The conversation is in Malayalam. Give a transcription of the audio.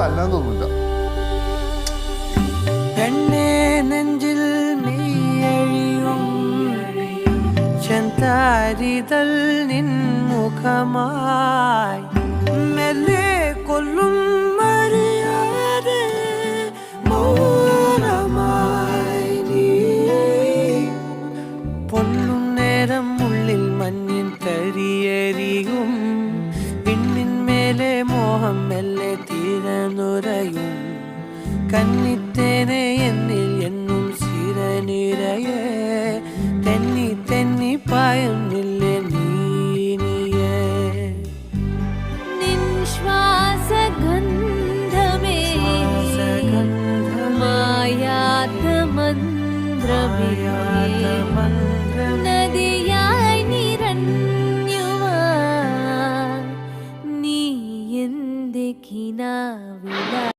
തല്ലാന്നൊന്നുമില്ല. പെണ്ണേ നെഞ്ചിൽ മെയ്യഴിയും ചെന്താരിതൾ നിൻമുഖമായി മെല്ലെ കൊല്ലും മറിയാതെ മൗനമായി നീ പൊല്ലും നേരം ഉള്ളിൽ മഞ്ഞിൻ തരിയരിയും പിന്നിന്മേലെ മോഹം മെല്ലെ തീരനുരയും കന്നിത്തേനെ എന്നിൽ എന്നും സിരനിരയെ തെന്നി തെന്നി പായുന്നില്ലേ നീനിയേ നിശ്വാസഗന്ധമേ മായാത്ത മന്ത്രമേ നദിയായി നിറഞ്ഞുവാൻ നീ എന്റെ കിനാവില